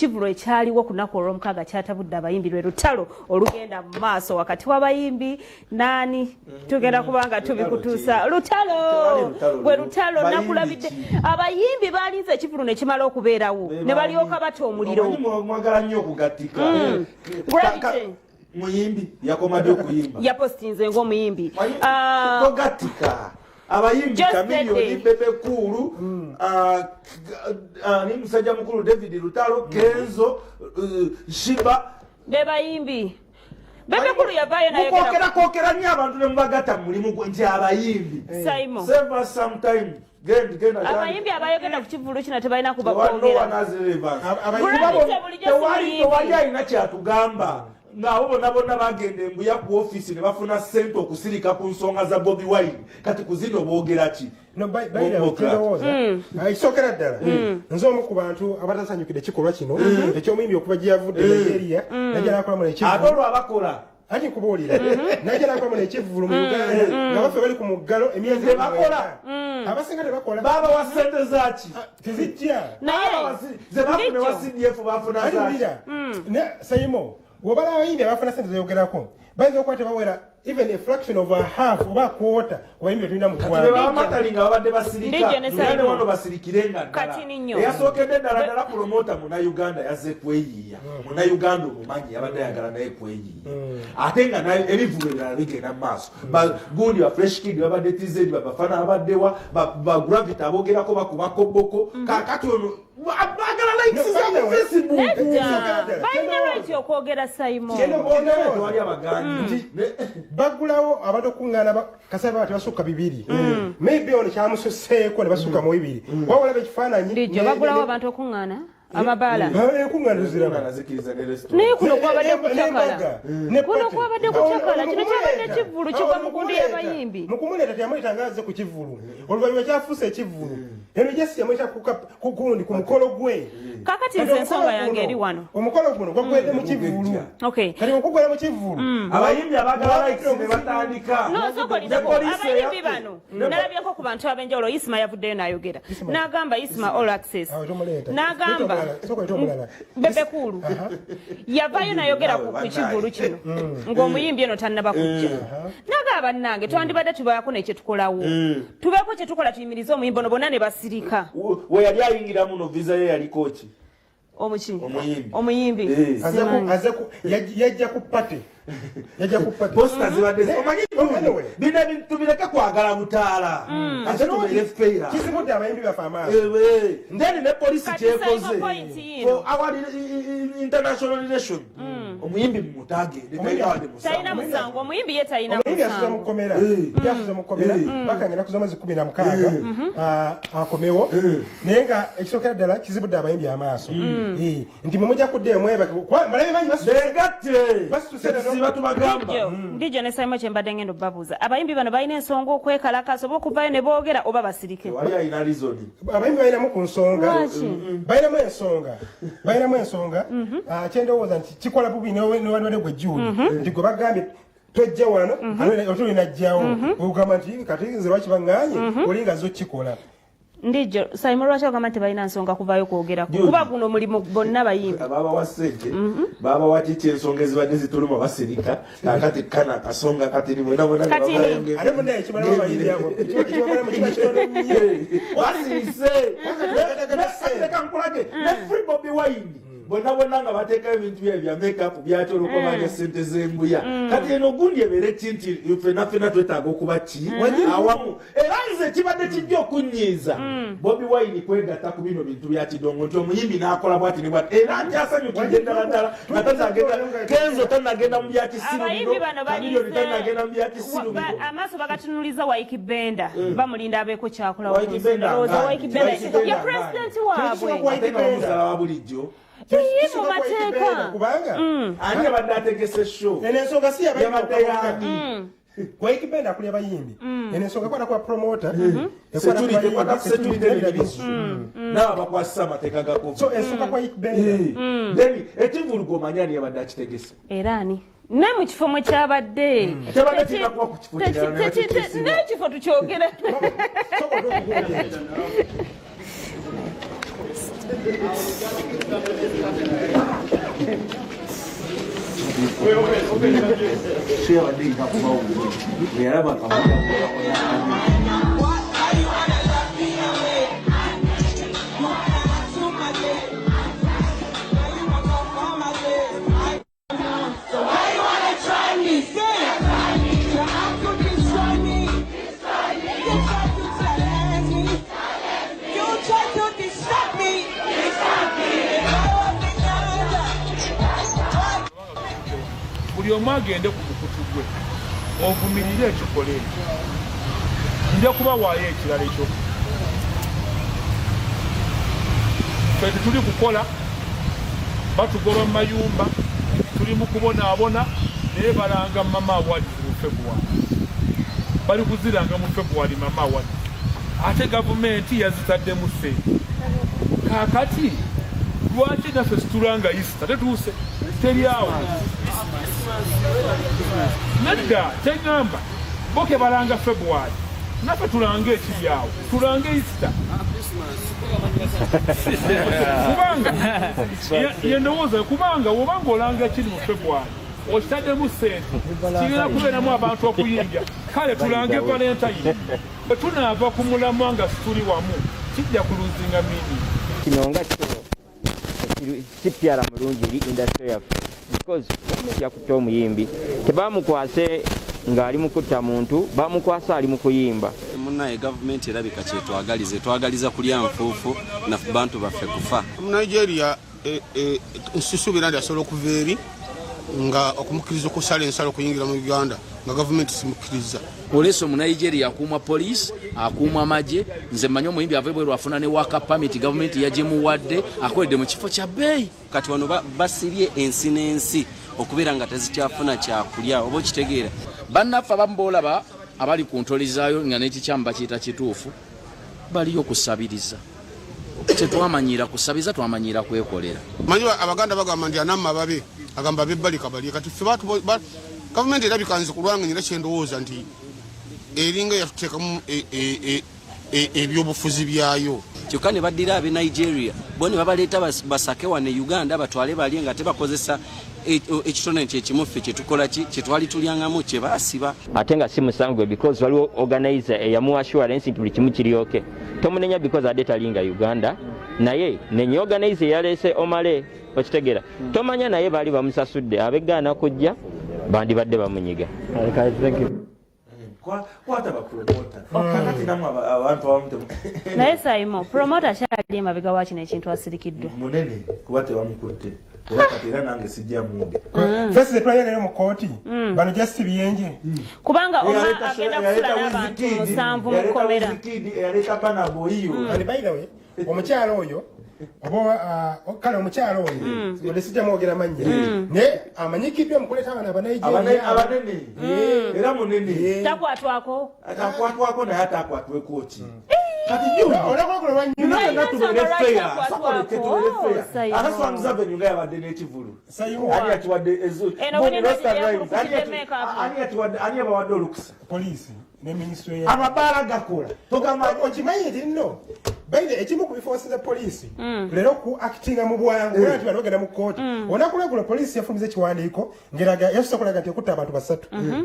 ekivulo ekyaliwo ku lunaku olw'omukaaga kyatabudde abayimbi lwe lutalo olugenda mu maaso wakati w'abayimbi nani tugenda kubanga tubikutuusa lutalo bwe lutalo nakulabidde abayimbi balinze ekivulo ne kimala okubeerawo ne balyoka bata omuliro mwagala nnyo okugattika muyimbi yakomadde okuyimba yapostinze ng'omuyimbi togattika abayimbi Kamiliyoni Bebe Kulu ni musajja mukulu David Lutalo Kenzo Shiba be bayimbi Bebe Kulu yavaayo naye kokera nnyo abantu ne mubagatta mu mulimu nti abayimbi Simon save us some time abayimbi abayogenda ku kivulu kino tebalina tewali alina kyatugamba ng'abo bonna bonna bagenda embuya ku ofiisi ne bafuna ssente okusirika ku nsonga za Bobi Wine kati ku zino boogera ki ekisookera ddala nze omu ku bantu abatasanyukidde ekikolwa kino eky'omuyimbi okuva gye yavudde Nigeria najja nakolamu ate olwo abakola ati nkubuulira najja nakolamu nekivulu mu Uganda nga baffe bali ku muggalo emyezi tebakola abasinga tebakola babawa ssente zaki tezijja ze bafune wa CDF bafuna zaki Simon wobala abayimbi abafuna ssente zeyogerako bayinza okuba tebawera even a fraction of a half oba quarter abayimbi betulina mu ggwanga babadde basirika ne wano basirikirenga ddala eyasookedde ddala ddala promota Munnayuganda yazze kweyiiya Munnayuganda omumanyi yabadde ayagala naye kweyiiya ate nga ebivuga ebirala bigenda mu maaso gundi ba fresh kid babadde TZ babafana abaddewa bagravity abogerako bakubako boko kakati ono bagala likes za Facebook balina right okwogera Simon tewali abaganyi bagulawo abantu okuŋŋaana kasaba bati basukka 2 maybe ono kyamususeeko ne basukka mu 2 wawulaba ekifaananyi bagulawo abantu okuŋŋaana amabaala enkuŋŋaana tuziraba naye kuno kwabadde kucakala kino kyabadde ekivulu kigwa mu kundi y'abayimbi mukumuleeta teyamuyita ng'azze ku kivulu oluvannyuma kyafuusa ekivulu eno jesi yamuyita kugundi ku mukolo gwe kakati nze ensonga yange eri wano omukolo guno gwagwedde mu kivulu kati okugwera mu kivulu abayimbi abagala likes ne batandika nosookolireko abayimbi bano nalabyeko ku bantu ab'enjawulo Isma yavuddeyo n'ayogera n'agamba Isma All Access n'agamba Bebe Kulu yavaayo n'ayogera ku kivulu kino ng'omuyimbi eno tannaba kujja n'agamba bannange twandibadde tubaako nekyetukolawo tubeeko kyetukola tuyimirize omuyimbi ono bonna ne basirika we yali ayingiramu no visa ye yaliko ki omuyimbi yajja ku pate posta zibadde bino ebintu bireke kwagala butaala ate tubeere feira kizimudde abayimbi bafe amaaso then ne polisi kyekoze for our international relation omuyimbi mutagende talina musango omuyimbi ye talina musango yasuza mukomera bakangenda kuza mwezi 16 akomewo naye nga ekisookera ddala kizibudde abayimbi amaaso nti mumujja kuddeyo mwebake balabe bangi ndijo ne Simon kyembadde ngendo babuuza abayimbi bano balina ensonga okwekalakaasa oba okuvaayo ne boogera oba basirike abayimbi balinamu ku nsonga balinamu ensonga kyendowooza nti kikola bubi newaliwadde gwe jjuuli nti gwe bagambye tojja wano otuli najjawo ogamba nti kati nze lwaki baŋŋaanye olinga zo kikola ndijo Simon lwaki ogamba nti balina nsonga kuvaayo kwogerako kuba guno mulimu bonna bayimbi babawa ssente babawa kiki ensonga ezibadde zituluma basirika kakati kana kasonga kati ni mwena mwena ate bonna ekimala bayimbi abo ekibala mu kiba kitono nnyo wasirise kankulage ne free Bobi Wine bonna nga bateekayo ebintu byayo bya makeup byatyo olwokumanya ssente z'embuya kati eno gundi ebeere kinti ffenna twetaaga okuba ki awamu era nze kibadde kijja okunyiiza Bobi Wine kwegatta ku bino bintu bya kidongo nti omuyimbi n'akola bwati ne bwati era ntyasanyukidde ddala nga tanagenda Kenzo tanagenda mu bya kisiru Kamiliyoni tanagenda mu bya kisiru amaaso bagatunuliza Waikibenda bamulinda abeeko kyakola Waikibenda ya president waabwe muzala wa bulijjo mu mateeka kubanga ani abadde ategese show ensonga si yabadde Waikibenda akulya bayimbi ensonga kwata kwa promoter naaba bakwasisa amateeka ga COVID so ensonga kwa Waikibenda then ekivulugo omanya ani yabadde akitegese era ani ne mu kifo mwe kyabadde n'ekifo tukyogere buli omu agende ku mukutu gwe ovumirire ekikole ekyo nja kubawaayo ekirala ekyo ffe tetuli kukola batugolwa mu mayumba tuli mu kubonaabona naye balanga mama awadi mu February bali kuziranga mu February mama awadi ate gavumenti yazitaddemu ssente kaakati lwaki naffe situlanga Easter tetuuse teri awo nedda teŋŋamba boke balanga February naffe tulange ekiri awo tulange Easter kubanga yendowooza kubanga wobanga olanga ekiri mu February okitaddemu ssente kigenda kubeeramu abantu okuyinja kale tulange Valentine bwe tunaava ku mulamwa nga situli wamu kijja kuluzinga mini kino nga kipyala mulungi eri industry yaffe because gavumenti yakutte omuyimbi tebamukwase ng'ali mu kutta muntu bamukwasa ali mu kuyimba munnaye gavumenti erabika twagaliza kulya nfuufu naffe bantu baffe kufa mu Nigeria nsusuubira nti asobola okuva eri nga okumukkiriza okusala ensalo okuyingira mu Uganda nga gavumenti simukkiriza oleso mu Nigeria akuuma poliisi akuuma amagye nze mmanyi omuyimbi ava ebweru afuna ne waka pamiti gavumenti yagimuwadde akoledde mu kifo kya bbeeyi kati wano basibye ensi n'ensi okubeera nga tezikyafuna kyakulya oba okitegeera bannaffe abamu boolaba abali ku ntolizaayo nga n'ekikyamu bakiyita kituufu baliyo kusabiriza tetwamanyira kusabiriza twamanyira kwekolera manyi abaganda bagamba nti anamma babe agamba bebbalika bali kati ffe gavumenti erabika nze kulwanga nyina kyendowooza nti eringa yatuteekamu ebyobufuzi byayo kyokka ne baddira ab'e Nigeria bo ne babaleeta basake wane Uganda batwale balye nga tebakozesa ekitone kyekimu ffe kyetukola kyetwali tulyangamu kye baasiba ate nga si musango because waliwo organizer eyamu assurance nti buli kimu kiryoke tomunenya because ade talinga Uganda naye nenya organizer yaleese omale okitegeera tomanya naye baali bamusasudde abegaana kujja bandibadde bamunyiga kwata bapromota kakati namwe abantu abamu naye saimo promota kyali emabega wa kino ekintu asirikiddwa munene kuba tebamukutte kubakati era nange sijja mungi fesi tetwayagala mu kooti bano just biyenje kubanga oma agenda kusula n'abantu 7 mu kkomera eyaleeta banabo iyo and by the way omukyalo oyo oba kale omukyalo oyo olesijja mwogera mannya naye amanyikiddwa mu kuleeta abaana abanene era munene takwatwako naye atakwatwe kooti kati olakolakula lwanyuma akaswanguza venyu nga yabadde n'ekivulu ani yakiwadde ani yabawadde olukusa poliisi ne minisitule amabaala gakola okimanyi nti nno baire ekimu ku bifoosiza poliisi leero ku actinga mu bwangu era nti banogenda mu kooti onakulagula poliisi yafumiza ekiwandiiko ngeraga yasusa kulaga nti ekutta abantu 3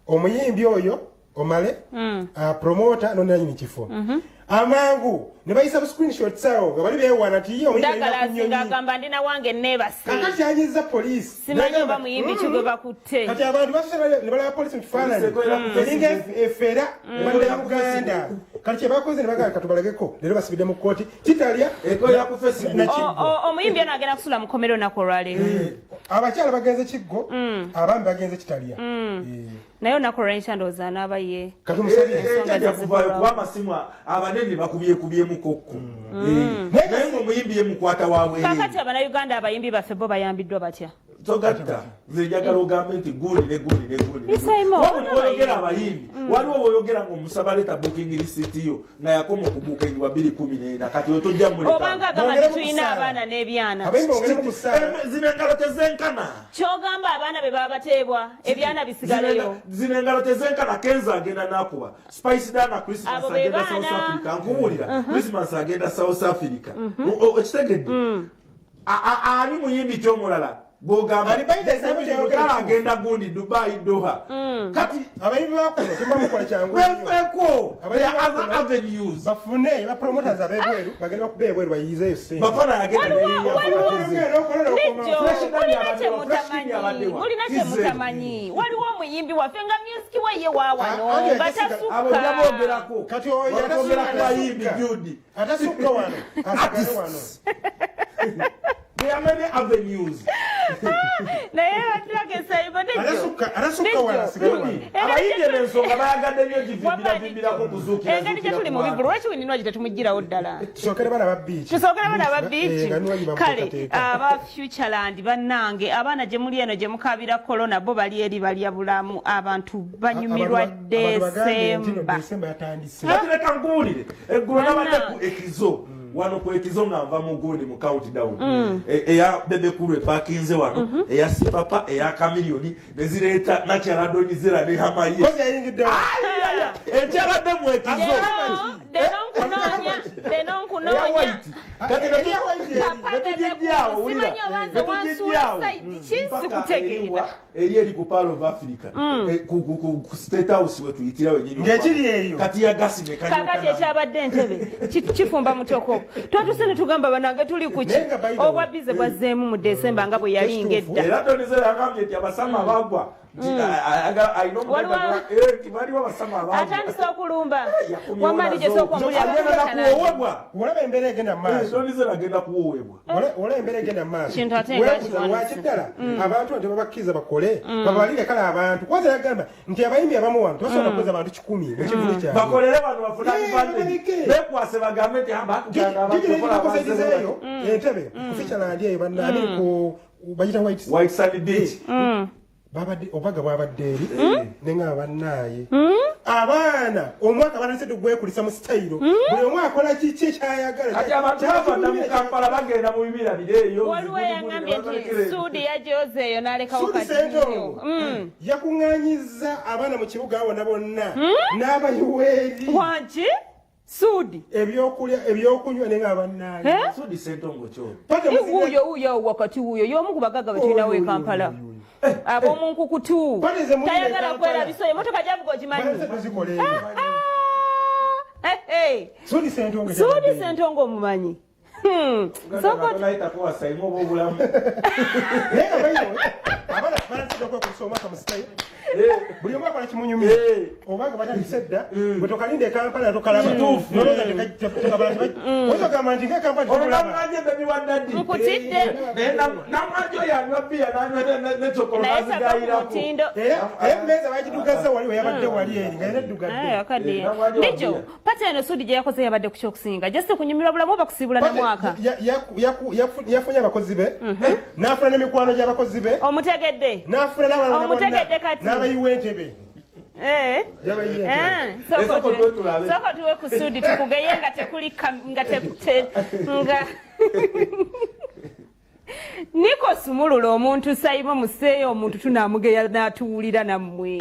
omuyimbi oyo omale promota nonanyini kifo amangu ne bayisa bu screenshot sawo nga bali beewana ti yo ndagamba ndina wange neebase kakati anyiza poliisi simanyi oba muyimbi kigwe bakutte kati abantu basose ne balaba poliisi mu kifaananyi eringa efera badde Uganda kati kyebakoze ne bagala katubalageko leero basibidde mu kooti kitalya ekola ku Facebook omuyimbi ono agenda kusula mu kkomera olunaku olwaleero abakyala bagenze kiggo abambi bagenze kitalya naye olunaku olwalenkya ndowooza n'abaye kati omusabye kuba amasimu abanene bakubyekubyemu kokko naye ngaomuyimbi yemukwata wabwe kakati abanayuganda abayimbi baffe bo bayambiddwa batya togatta nze njagala ogambe nti guliwabulioyogera abayimbi waliwo boyogera ngaomusaba leta booking risitiyo nga yakoma okubukingibwa 2014 kati otojja obanga agamba nti tulina abaana n'ebyana zino engalo tezenkana kyogamba abaana be baba bateebwa ebyana bisigaleyo zino engalo tezenkana kenza agenda nakuba spice dana Christmas agenda South Africa nkuwulira Christmas agenda South Africa okitegedde ani muyimbi kyomulala bwogamba alibaidesabutala agenda gundi Dubai Doha kati abayibi bakuno tebamukola kyangu wefeko other avenues bafune ba promoters abebweru bagenda bakubeba bweru bayizeyo sente bafana agenda mulina kyemutamanyi waliwo omuyimbi waffe nga music weye waawano batasukabogerako kati oyo bayimbi Judi atasukka wano asagale wano. There are many avenues. naye arasukka wano asigale wano. Abayimbi n'ensonga bayagadde nnyo givimbirako kuzuukira engeri gye tuli mu bibulu lwaki wininwa gye tetumugirawo ddala tusookere bana ba biiki kale aba Futureland bannange abaana gye muli eno gye mukabira corona bo bali eri balya bulamu abantu banyumirwa Desemba leka nkuwulire eggulo nabadde ku Ekizo wano ku Ekizo nga nva mu gundi mu countdown eya bebekulu epakinze wano eya Sipapa eya Kamiliyoni nezireeta nakyaladonizera ne Hamaye ekyaladde mu Ekizo eri ku Pearl of Africa ku State House we tuyitira wenyini kati ya gasi kakati ekyabadde Entebbe kifumba mutoko twatuse ne tugamba banange tuli kuki obwabbize bwazzeemu mu Desemba nga bwe yalinga edda era donizera yagambye nti abasama bagwa atandise okulumba wamali gye sookwambulyaolaba embeera egenda maaso kintu ate wakiddala abantu nti babakkiriza bakole babalire kale abantu kwanza yagamba nti abayimbi abamu wano tebasobola kukoza abantu 10 mukivule kyabwe bakolere bano bafuna bekwase bagambe nti eyo Entebbe Futureland eyo bannabiri ku bayita White Sandy Beach babadde obaga bwabadde eri nenga bannaye abaana omwaka banasedde gwekulisa mu style buli omwaka akola kiki ekyayagala kati abantu bafata mu Kampala bagenda mu bibira bireeyo waliwo yangambye nti Sudi yajoze eyo n'alekawo katiyo yakuŋŋaanyiza abaana mu kibuga wonna bonna n'abayiweeri wanki Sudi ebyokulya ebyokunywa nenga bannaye Sudi Sentongo kyo wuyo wakati wuyo y'omu ku bagagga be tulinawo e Kampala ab'omunkukutu tayagala kwerabisa emotoka gyavuga ogimanyi Sudi Sentongo omumanyi buli omu akola kimunyumira obanga batandise dda bwe tokalinde ekampala tokalaba oyinzagamba nti nkutidde namwanjo yanywa bbiya nekyokoloazigayirako emmeeza bagidugazza wali weyabadde wali eri nga era eddugadde nijo pati eno Sudi gye yakoze yabadde ku kyokusinga just kunyumirwa bulamu oba kusiibula na mwaka yafunye abakozi be n'afuna n'emikwano gy'abakozi be omutegedde n'afuna omutegedde kati n'abayiwa Entebbe soko tuwe ku Sudi tukugeye nga tekuli nga niko sumulula omuntu sayima museeyo omuntu tunamugeya n'atuwulira nammwe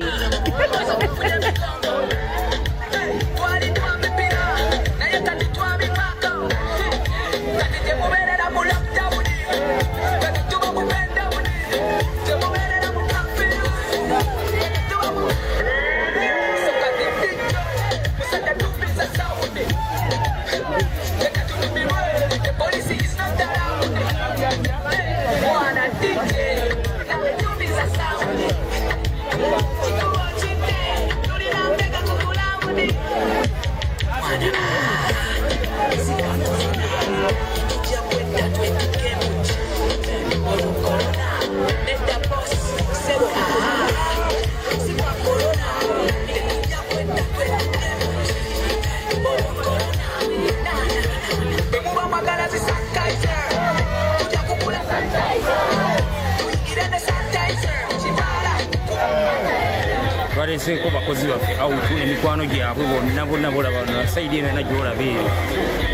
baleseeko bakozi baffe awutu emikwano gyabwe bonna bolaba sayidi eno yonna gyolaba eyo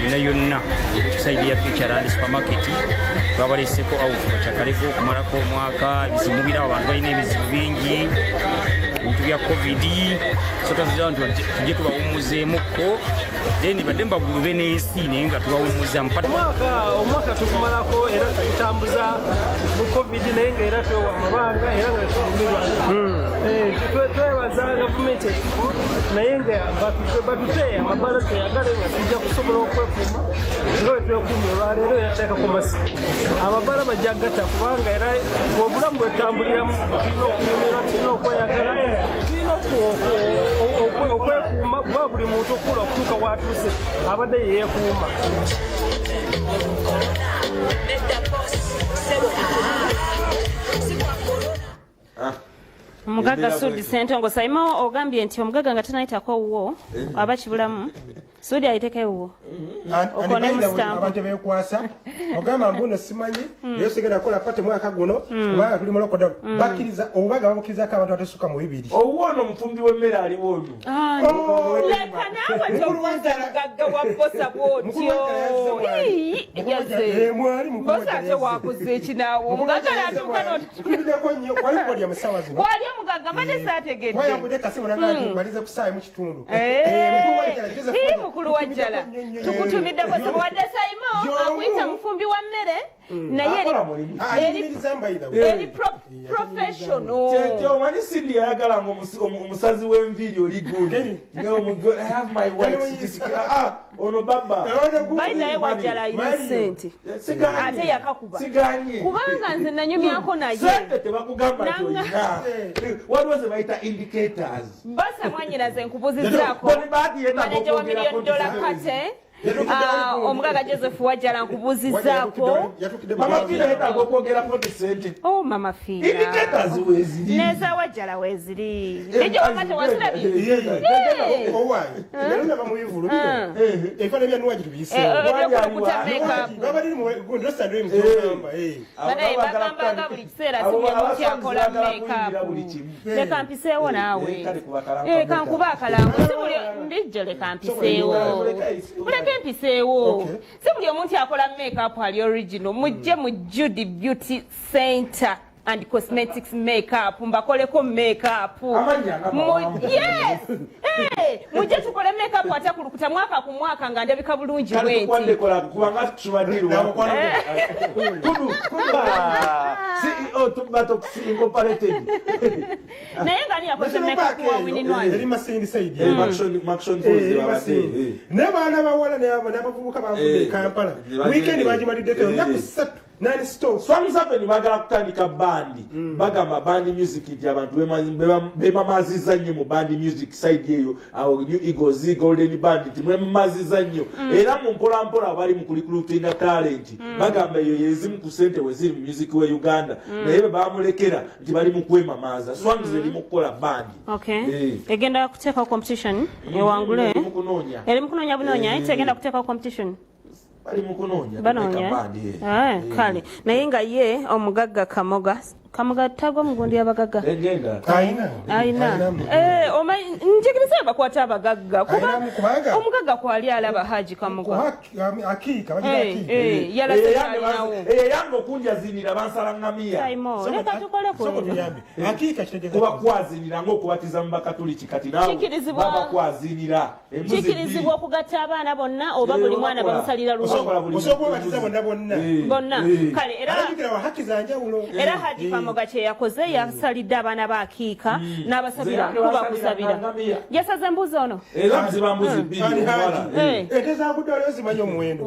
yonna yonna sayidi ya Futureland supermarket babaleseeko awutu bakyakaleko okumalako omwaka ebizibu birawo abantu balina ebizibu bingi ebintu bya covid so tazira nti tujje tubawumuzeemukko then badde mbagulube n'ensi naye nga tubawumuza omwaka tugumalako era tutambuza mu covid naye ngaera twewa amabanga era nga tumirwa twebaza gavumenti naye nga batuteye amabala teyagale nga tujja kusobola okwekuuma nga wetwekuumye olwaleero yateekako masiki amabala bajja gata kubanga era obulamu bwetambuliramu tulina okunyumirwa tulina okweyagala tulina okwekuuma kuba buli muntu okula okutuuka watuuse abadde yeekuuma Omugaga Sudi Sentongo Saimo ogambye nti omugaga nga tanayitako wuwo aba kibulamu Sudi ayiteke wuwo okone mustamp abantu bekwasa ogamba mbuno simanyi yesigera kola pate mwaka guno kubanga tuli mulokoda bakiriza obubaga babukiriza ka abantu atesuka mu bibiri owuono mufumbi w'emmere ali wono leka nawe tokuwanza mugagga wa bosa bwotyo mwali bosa ate wakuze ekinawo omugaga natuuka notulideko nnyo kwali kulya musawa zino wali omugaga mbadde saategedde wayagudde kasimu nangati mbalize kusaayi mu kitundu mukulu wajjala tukutumiddeko sibuwadde Saimo akuyita mufumbi wa mmere naye eri professional omanyi Cindy yayagalanga omusazi w'enviiri oli gundi ono baba bayinaye wajjala ayina ssente ate yakakuba kubanga nze nanyumyako naye sente tebakugamba tyolina waliwo ze bayita indicators basa mwanyiraze nkubuzizaako maneja wa $1 million kate omugaga Joseph wajjala nkubuzizaako mama fiina yetaaga okwogerako sente mama fiina indicators weeziri neza wajjala weeziri ejjo wamate wasilabye nalina bamuyivulu ebifana byanuwaji tubiyiseebanaye bagambanga buli kiseera sibyemu kyakola makeup leka mpiseewo naawe kankuba akalangu ndijjo leka mpiseewo empiseewo si buli omuntu akola makeup ali original mujje mu Judy Beauty Center and Cosmetics makeup mbakoleko makeup yes mujje tukole makeup atakulukuta mwaka ku mwaka nga ndabika bulungi bweti CEO tubato incorporated naye ngani yakoze makeup wa wininwani eri masindi saidi Maxon Fozi ne bana bawala ne abavubuka bavude Kampala weekend bajimalidde nakusatu nani store swamusape ni bagala kutandika bandi bagamba bandi music nti abantu bemamaziza nnyo mu bandi music side eyo awo New Eagles Golden Band timwemamaziza nnyo era mu mpolampola abali mu kulikulutinga talent bagamba eyo yezimu ku sente weziri mu music we Uganda naye bamulekera nti bali mu kwemamaza swangize eri mu kukola bandi egenda kuteeka competition ewangule eri mu kunoonya bunoonya egenda kuteeka competition banoonya kale naye nga ye omugaga Kamoga tagwa mugundi abagaga ayina njigiriza abakwata abagagga kuba omugaga kwali alaba Haji Kamoga akika yalasinawo yange okunjazinira bansala ngamia leka tukoleko akika kuba kwazinira ng'okubatiza mu bakatuliki kati nawe baba kwazinira kikirizibwa okugatta abaana bonna oba buli mwana bamusalira lumu osobola bonna kale era Haji Kamoga kye yakoze yasalidde abaana ba Akiika n'abasabira kuba kusabira yasaze embuzi ono era mziba mbuzi bbiri eteza kudala zimanyi omuwendo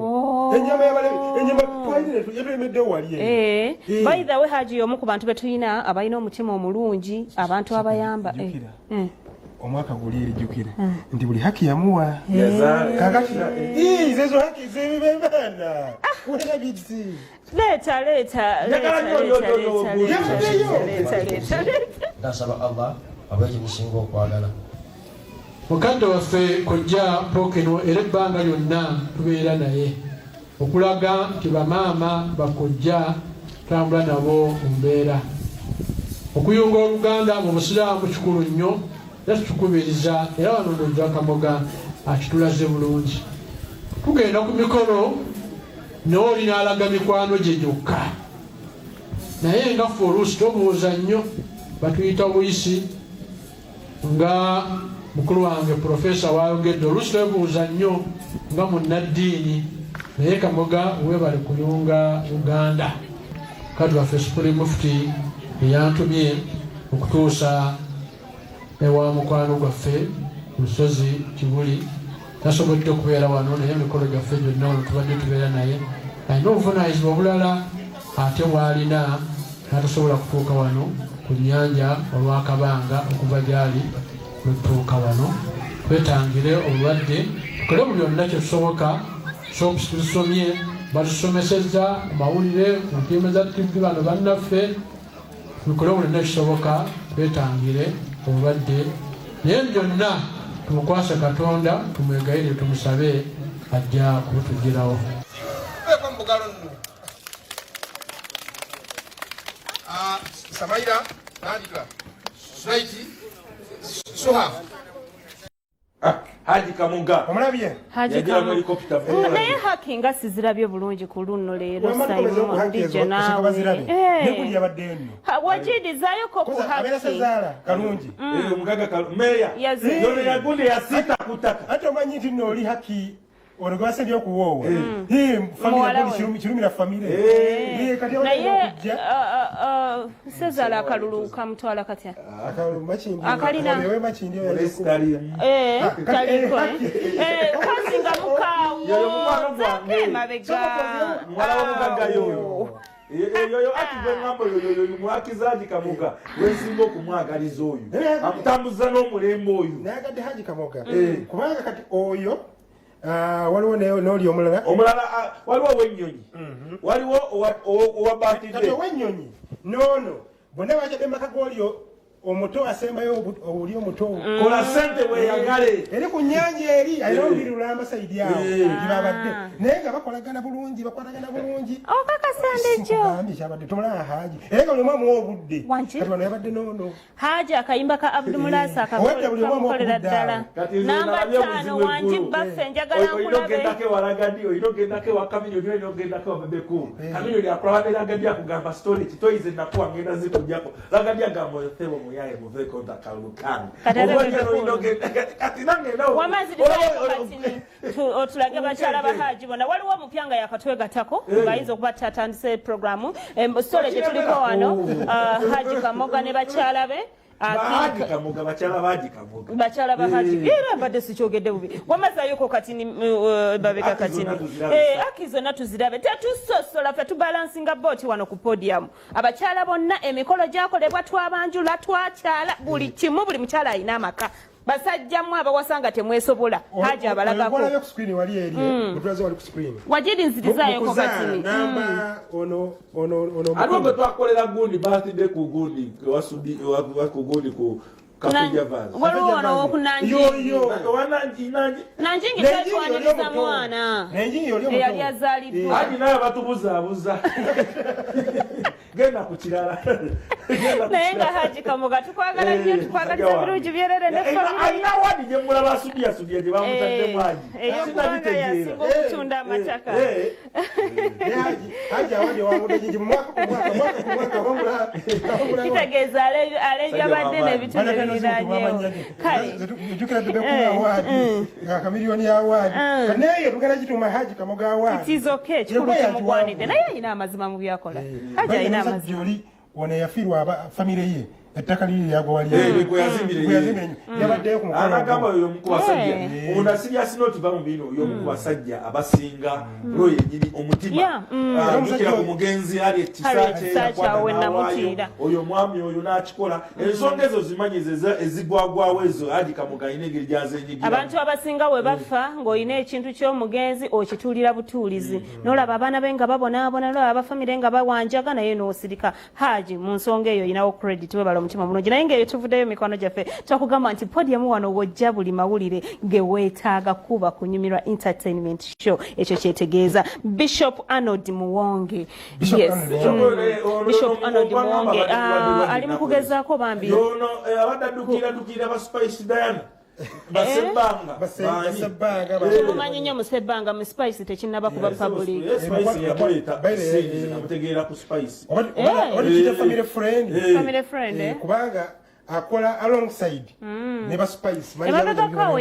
enyama enyama twalire tuyemedde wali by the way Haji omu ku bantu betuyina abalina omutima omulungi abantu abayamba omwaka guli erijjukira nti buli haki yamuwa kakati zezo haki zebibembana wena bitsi leta ndasaba Allah abaje musingo okwagala mukadde waffe kojja mpokeno era ebbanga lyonna tubeera naye okulaga nti bamaama bakojja tambula nabo mu mbeera okuyunga oluganda mu busiraamu kikulu nnyo era tukubiriza era wano ndojja Kamoga akitulaze bulungi tugenda ku mikolo n'oli n'alaga mikwano gye gyokka naye nga ffe oluusi tobuuza nnyo batuyita buyisi nga mukulu wange Profesa wayogedde oluusi twebuuza nnyo nga munnaddiini naye Kamoga webale kuyunga Uganda kati waffe Supreme Mufti eyantumye okutuusa ewa mukwano gwaffe Lusozi Kibuli tasobodde okubeera wano naye emikolo gyaffe gyonna wano tubadde tubeera naye alina obuvunaanyizibwa obulala ate bw'alina n'atasobola kutuuka wano ku nnyanja olw'akabanga okuva gyali lwetutuuka wano twetangire obulwadde tukole buli yonna kyetusoboka tusomye batusomesezza mawulire ku ntiime za TV bano bannaffe tukole buli yonna kisoboka twetangire obulwadde naye byonna tumukwase Katonda tumwegayirire tumusabe ajja kubutugirawo. Samaira, Nadika, Slaiti, Suha. Haji Kamunga. Omulabye? Haji Kamunga. Naye haki nga sizirabye bulungi ku luno leero Simon DJ naawe. Nekuli yabadde eno. Wajidizaayoko ku haki. Abeera Sezaala kalungi. Omugaga Meya. Yono yagunde yasita kutaka. Ate omanyi nti nno oli haki ono gwasabye okuwoowa. Famire kirumira famire. Naye Sezaala akalulu kamutwala katya? Akalulu makindi. Akalina. Oyo makindi oyo. Kaliko. Kasinga mukaawo. Yoyo mukwano gwange. Mwala w'omugagga yoyo. Yoyo ati gwe ngamba yoyo mwakiza Haji Kamoga wensinga okumwagaliza oyo. Amutambuza n'omulembe oyo. Nayagadde Haji Kamoga. Kubanga kati oyo waliwo n'oli omulala waliwo ow'ennyonyi waliwo owabatidde kati ow'ennyonyi noono bonna bakyadde maka g'olio omuto asembayo oli omuto kola sente weeyagale eri ku nnyanja eri alina olubiri lulamba sayidi awo gyebabadde naye nga bakolagana bulungi bakwatagana bulungi okakasande kyo kyabadde tomulaba Haji era nga buli omu amuwa obudde kati bano yabadde noono Haji akayimba ka Abdulmulasa akakolera ddala namba 5 wanji baffe njagala nkulabe ogendako ewalagadi oyina ogendako ewa Kaminyoni oyina ogendako ewa Bebeku Kaminyoni akulabadde Lagadi akugamba story kitoyize nakuwa ngenda zikujjako Lagadi agamba oyo ssebo muyaye muveko ndakalukani otulage bakyala ba Haji bona waliwo omupyanga yakatwegatako ng'ayinza okuba tatandise programu sole gyetuliko wano Haji Kamoga ne bakyala be bakyala ba Haji era mbadde sikyogedde bubi wamazayoko katini babeka katini aki zonna tuzirabe tetusosola ffe tubalansinga booti wano ku podium abakyala bonna emikolo gyakolebwa twabanjula twakyala buli kimu buli mukyala alina amaka basajjamu abawasanga temwesobola Haji abalagako wajidi nzirizayoko katini ate bwe twakolera gundi birthday ku gundi ku gundi ku waliwo wano wokunanjingi nanjingi twetwaniriza mwana eyali azaaliddwa Haji naye batubuzaabuza genda ku kirala naye nga Haji Kamoga tukwagala nnyo tukwagaliza birungi byerere ne alina wadi gye mulaba asudiyasudya gye bamutaddemu Haji eyokubanga yasinga okutunda amataka Haji awadi wamudde mu mwaka wamula kitegeeza alebyabadde n'ebitundu ebiriraanyewo jukira tubekula awadi akamiliyoni awadi naye tugenda kituma Haji Kamoga awadi it is okay kikulu kimugwanidde naye alina amazima mu byakola Haji alina amazima wano yafiirwa famire ye ettaka liri lyagwa waliyazimbire yabaddeyo ku anagamba oyo omu ku basajja ono asiriyasi n'otiva mu bino oyo omu ku basajja abasinga lwo yennyini omutima jukira ku mugenzi ali ekisakyeyakwatanaawaayo oyo omwami oyo n'akikola ensonga ezo zimanyi ezigwagwawo ezo Haji Kamoga alina engeri gyazenyigira abantu abasinga we bafa ng'olina ekintu ky'omugenzi okituulira butuulizi n'olaba abaana be nga babonaabona n'olaba abafamire nga bawanjaga naye n'osirika Haji mu nsonga eyo olinawo credit webala omutima mulungi naye ng'eyo tuvuddeyo mikwano gyaffe twakugamba nti podium wano wojja buli mawulire ge weetaaga kuba kunyumirwa entertainment show ekyo kyetegeeza Bishop Arnold Muwonge Bishop Arnold Muwonge ali mu kugezaako bambi ono abadde addukira ba Spice Diana Basebanga mumanyi nnyo Musebanga mu Spice tekinnaba kuba public namutegeera ku Spice family friend family friend kubanga akola alongside ne ba Spice emabegakawo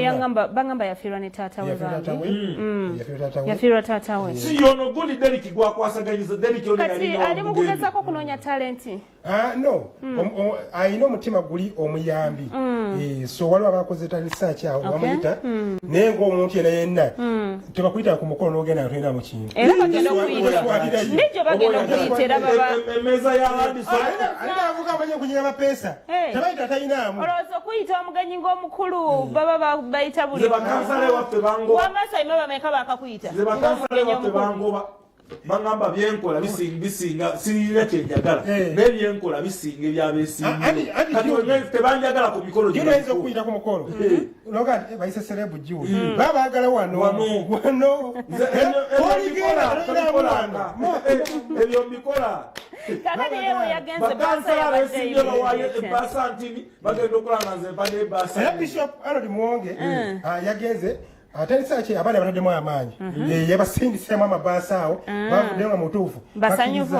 bangamba yafiirwa ne taata we yafiirwa taata we si yono gundi Derek gwakwasaganyiza Derek ono kati ali mu kugezaako okunoonya talenti no ayina omutima guli omuyambi so waliwo abakoze research awo bamuyita naye ng'omuntu yenna tebakuyita ku mukolo n'ogenda nga tolina mu kintu era bagenda okuyita nijjo bagenda okuyita era baba emmeeza ya Landison alina avuga amanyi okunyira mapeesa tabayita talinaamu olowooza okuyita omugenyi ng'omukulu baba bayita buli bakansale waffe bangoba wamasaima bameka bakakuyita bakansale waffe bangoba bangamba byenkola bisinga sirina kyenjagala nebyenkola bisinga ebyabesinga tebanjagala ku mikolo gyoyinza okuyita ku mukolo noga bayise serebu jiwo babaagala wano ebyo mbikola bakansala besinga bawaye ebasa ntini bagenda okulanga nze mpadde ebasa era Bishop Harold Muwonge yagenze atalisaaki abaana bataddemu amaanyi yabasindisemu amabaasa awo bavuddeyo nga mutuufu basanyufu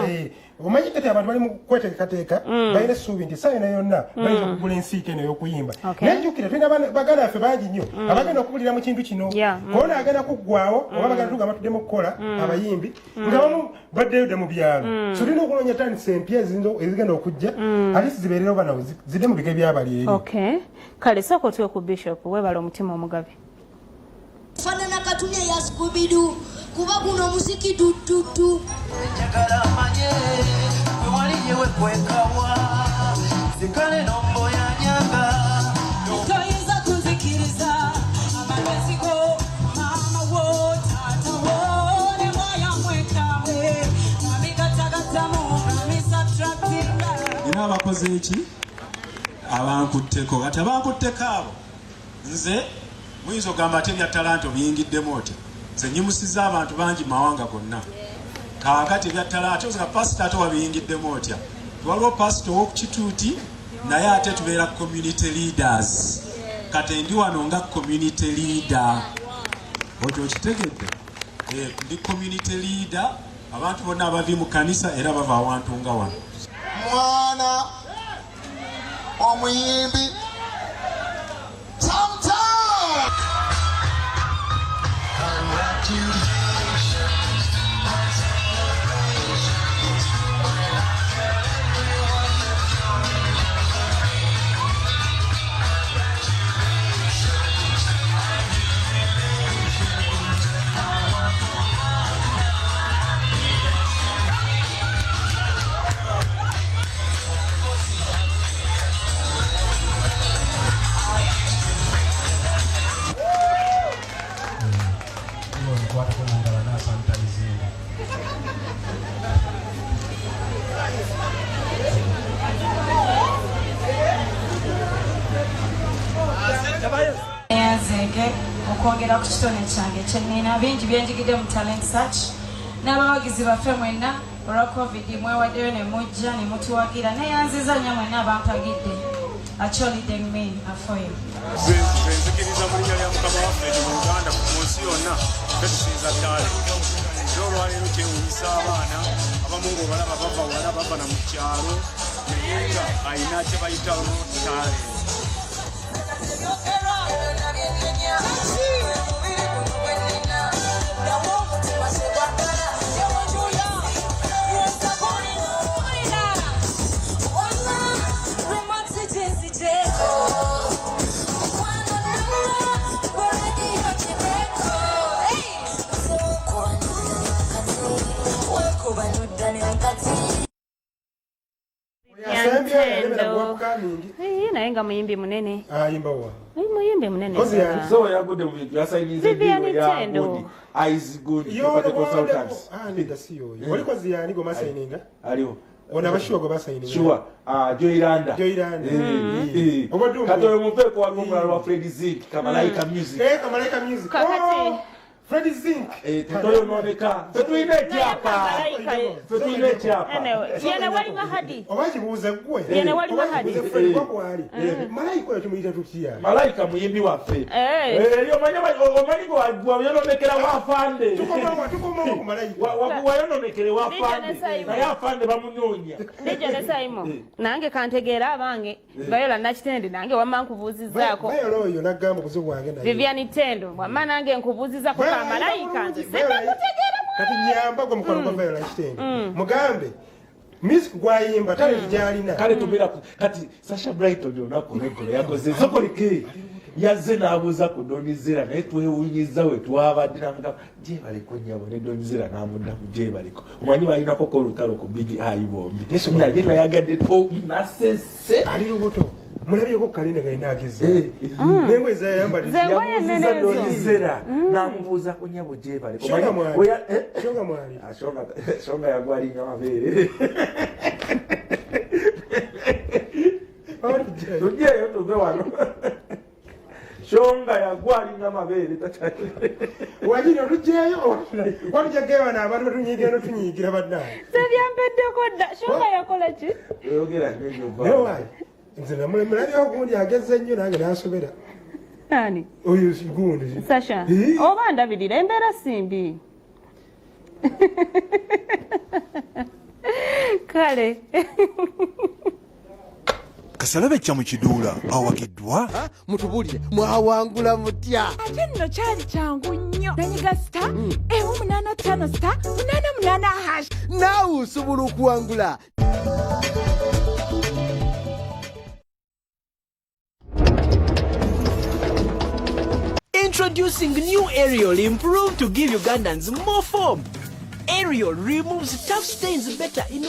omanyi kati abantu bali mu kweteekateeka balina essuubi nti sayina yonna bayinza okugula ensiike eno ey'okuyimba nenjukira tulina baganda baffe bangi nnyo abagenda okubulira mu kintu kino koona agenda kuggwawo oba bagenda tuga batuddemu okukola abayimbi nga bamu baddeyo dde mu byalo so tulina okunoonya tandisa empya ezigenda okujja alisi zibeererawo banawo zidde mu bige byabali eri kale sooka otwe ku Bishop weebala omutima omugabe fanana katumya ya Scooby-Doo kuba kuno muziki dududu njagala manye wali yewe kwekawa zikale nombo ya nyanga toyiza kuzikiriza amabesiko mama wo tata wo ne moya mwekawe nabigatagatamo namisatraktinga ina abakoze eki abankutteko kati abankutteko abo nze muyinza ogamba ate ebya talanta obiyingiddemu oti nze nyimusiza abantu bangi mawanga gonna kaakati ebya talanta nga pasita ate wabiyingiddemu otya waliwo pasita ow'okukituuti naye ate tubeera community leaders kati ndi wano nga community leader okyo okitegedde ndi community leader abantu bonna abavi mu kanisa era bava awantu nga wano mwana omuyimbi okwongera ku kitone kyange kyenina bingi byenjigidde mu talent search n'abawagizi baffe mwenna olwa covid mwewaddeyo ne mujja ne mutuwagira neyanziza nnyo mwenna abampagidde akyolidde me afoyo nzikiriza mu linnya lya mukama waffe mu uganda mu nsi yonna ffe tusinza ttaale era olwaleero kyewunyisa abaana abamu ng'obalaba bava wala bava na mu kyalo naye nga ayina kye bayitawo ttaale naye nga muyimbi munene ayimbawa muyimbi munene so yagudde mu bintu yasayiniza Vivian Tendo eyes good consultants nda siyo waliko ziyani go masayininga aliwo ona bashuwa go basayininga sure Joyranda obaddu katoyo mupeko wa gomula wa Freddy Zik Kamalaika Music Kamalaika Music kakati Fred Zink toyononeka tetulina ekyapa tetulina ekyapa yene wali mahadi obakibuuza gwe yene wali mahadi wakwali malayika oyo tumuyita tutya malayika muyimbi waffe omanyi wayononekera wafande tukomawo ku malayika wayononekere wafande naye afande bamunoonya Lijo ne Saimo nange kantegeera abange Viola Nakitende nange wamma nkubuuzizaako Viola oyo nagamba obuzibu bwange naye Vivian Tendo wamma nange nkubuuzizaako ka malayika nze sitakutegeera kati nyamba gwe mukono gwa Viola Nakitende mugambe music gwayimba tale tujalina kale tumira kati Sasha Brighton olunaku olw'eggolo yakoze sokolike yazze n'abuuza ku Donizera naye twewunyiza we twabadde namugamba gyebaleko nnyabo ne Donizera n'amuddamu gyebaleko omanyi balinako ko olutalo ku Big Eye bombi naye nayagadde nasese ali lubuto mulabyeko Kaline galinageze nengo ezayambaliza Donizera n'amubuuza ku nnyabo gyebaleko shonga mwali shonga yagwalinga mabeere tujeyo tuve wano shonga yagwalinga mabeere wajiri otujeyo watujagewa n'abantu batunyigira notunyigira baddaye sebyampeddeko dda shonga yakola ki oyogera newayi nze namulabyeho gundi ageze nnyo nange nasobera ani oyo gundi Sasha oba ndabirira embeera simbi kale Kasalabe kya mu kiduula awakiddwa mutubulire mwawangula mutya ate nno kyali kyangu nnyo nanyiga sita ewu 85 sita 88 hash naawe osobola okuwangula. Introducing new Ariel, improved to give Ugandans more foam. Ariel removes tough stains better in